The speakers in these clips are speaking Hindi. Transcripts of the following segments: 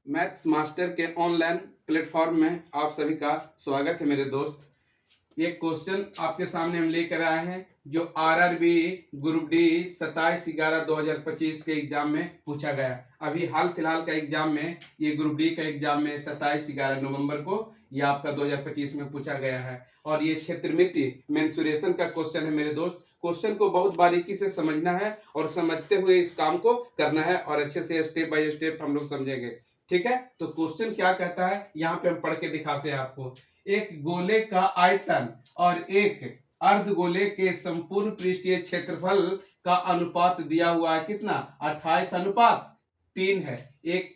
मैथ्स मास्टर के ऑनलाइन प्लेटफॉर्म में आप सभी का स्वागत है मेरे दोस्त। ये क्वेश्चन आपके सामने हम लेकर आए हैं जो आरआरबी ग्रुप डी 27/11/2025 के एग्जाम में पूछा गया। अभी हाल फिलहाल का एग्जाम में ये ग्रुप डी का एग्जाम में 27/11 नवंबर को ये आपका 2025 में पूछा गया है और ये क्षेत्रमिति मेंसुरेशन का क्वेश्चन है मेरे दोस्त। क्वेश्चन को बहुत बारीकी से समझना है और समझते हुए इस काम को करना है और अच्छे से स्टेप बाय स्टेप हम लोग समझेंगे। ठीक है, तो क्वेश्चन क्या कहता है यहाँ पे हम पढ़ के दिखाते हैं आपको। एक गोले का आयतन और एक अर्धगोले के संपूर्ण पृष्ठीय क्षेत्रफल का अनुपात दिया हुआ है कितना? 28:3 है। एक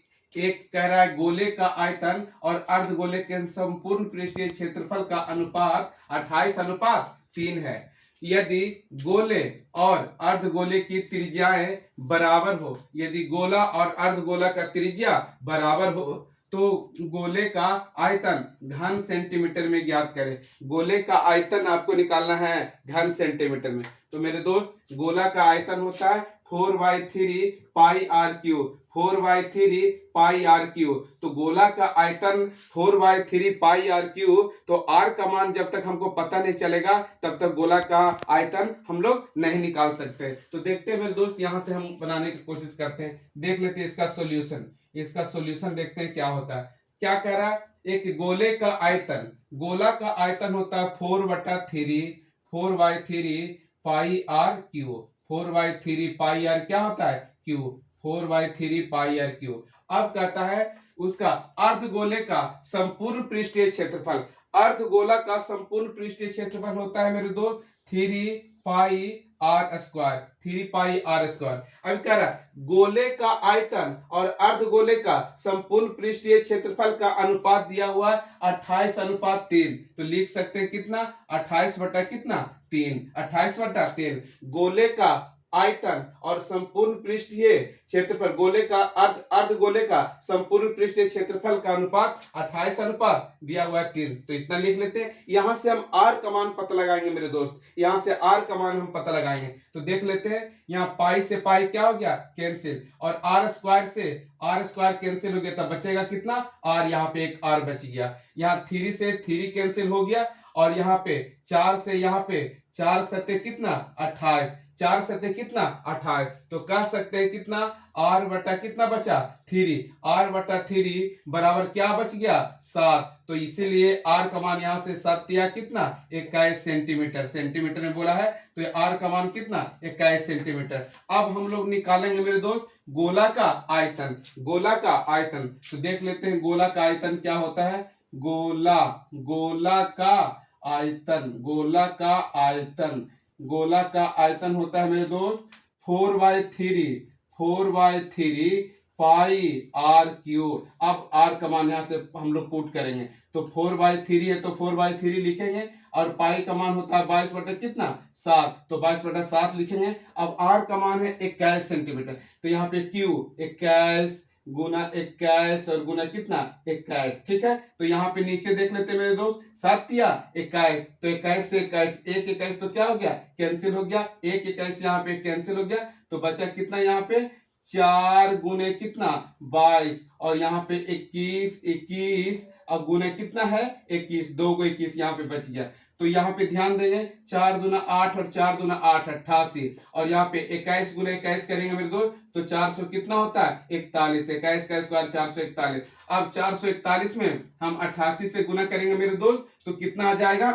कह रहा है गोले का आयतन और अर्धगोले के संपूर्ण पृष्ठीय क्षेत्रफल का अनुपात 28:3 है। यदि गोले और अर्धगोले की त्रिज्याएं बराबर हो, यदि गोला और अर्धगोला का त्रिज्या बराबर हो तो गोले का आयतन घन सेंटीमीटर में ज्ञात करें। गोले का आयतन आपको निकालना है घन सेंटीमीटर में। तो मेरे दोस्त गोला का आयतन होता है 4/3 pi r cube, 4/3 pi r cube. तो गोला का आयतन 4/3 पाई आर क्यूब। तो आर का मान जब तक हमको पता नहीं चलेगा तब तक गोला का आयतन हम लोग नहीं निकाल सकते। तो देखते हैं मेरे दोस्त, यहां से हम बनाने की कोशिश करते हैं। देख लेते हैं इसका सॉल्यूशन। इसका सॉल्यूशन देखते हैं क्या होता है। क्या कह रहा है? एक गोले का आयतन, गोला का आयतन होता है 4/3 pi r cube. 4/3 pi r क्या होता है? क्यूब। 4/3 pi r cube. अब कहता है उसका अर्धगोले का संपूर्ण पृष्ठीय क्षेत्रफल। अर्धगोला का संपूर्ण पृष्ठीय क्षेत्रफल होता है मेरे दोस्त 3 pi r square, 3 pi r square. अब कह रहा है गोले का आयतन और अर्धगोले का संपूर्ण पृष्ठीय क्षेत्रफल का अनुपात दिया हुआ है 28:3। तो लिख सकते हैं कितना? 28/3। 28/3 गोले का आयतन और संपूर्ण पृष्ठीय क्षेत्रफल, गोले का अर्धगोले का संपूर्ण पृष्ठीय क्षेत्रफल का अनुपात 28 दिया हुआ है 3। तो इतना लिख लेते हैं। यहां से हम आर का मान पता लगाएंगे मेरे दोस्त। यहां से आर का मान हम पता लगाएंगे। तो देख लेते हैं, यहाँ पाई से पाई क्या हो गया? कैंसिल। और आर स्क्वायर से आर स्क्वायर कैंसिल हो गया, तब बचेगा कितना? आर। यहाँ पे एक आर बच गया। यहाँ 3 से 3 कैंसिल हो गया और यहाँ पे 4 से यहाँ पे 4 सत्ते कितना? 28। 4 सत्ते कितना? 28। तो कह सकते हैं कितना? आर बटा कितना बचा? 3। आर बटा 3 बराबर क्या बच गया? 7। तो इसीलिए आर का मान यहाँ से 7 दिया कितना? 21 सेंटीमीटर। सेंटीमीटर में बोला है तो आर का मान कितना? 21 सेंटीमीटर। अब हम लोग निकालेंगे मेरे दोस्त गोला का आयतन। गोला का आयतन तो देख लेते हैं गोला का आयतन क्या होता है। गोला का आयतन, गोला का आयतन, गोला का आयतन होता है मेरे दोस्त 4/3 पाई आर क्यूब। अब आर का मान यहां से हम लोग पुट करेंगे तो 4/3 है तो 4/3 लिखेंगे और पाई का मान होता है 22 बटा कितना? 7। तो 22/7 लिखेंगे। अब आर का मान है 21 सेंटीमीटर। तो यहाँ पे क्यू 21 गुना 21 और गुना कितना? 21। ठीक है, तो यहाँ पे नीचे देख लेते मेरे दोस्त, 7 दिया 21। तो 21 से 21, 1 21 तो क्या हो गया? कैंसिल हो गया। 1 21 यहाँ पे कैंसिल हो गया। तो बचा कितना? यहाँ पे 4 गुने कितना? 22 और यहाँ पे 21 और गुने कितना है? 21। 2 को 21 यहाँ पे बच गया। तो यहाँ पे ध्यान देंगे 4 दूना 8 और 4 दूना 8 88 और यहाँ पे 21 गुना 21 करेंगे मेरे दोस्त तो 400 कितना होता है? 41। 21 का स्क्वायर 441। अब 441 में हम 88 से गुना करेंगे मेरे दोस्त तो कितना आ जाएगा?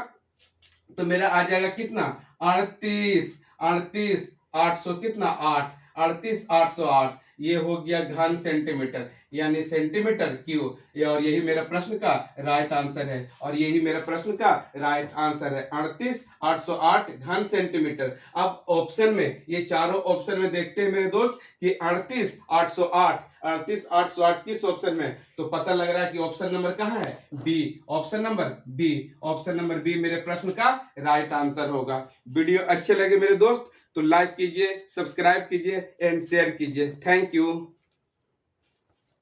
तो मेरा आ जाएगा कितना? 38। 800 कितना? 8। 38,808। ये हो गया घन सेंटीमीटर यानी सेंटीमीटर क्यूब। और यही मेरा प्रश्न का राइट आंसर है और यही मेरा प्रश्न का राइट आंसर है 38,808 घन सेंटीमीटर। अब ऑप्शन में ये चारों ऑप्शन में देखते हैं मेरे दोस्त कि 38,808 किस ऑप्शन में? तो पता लग रहा है कि ऑप्शन नंबर कहाँ है? B. Option number B. Option number B मेरे प्रश्न का राइट आंसर होगा। वीडियो अच्छे लगे मेरे दोस्त तो लाइक कीजिए, सब्सक्राइब कीजिए एंड शेयर कीजिए। Thank you.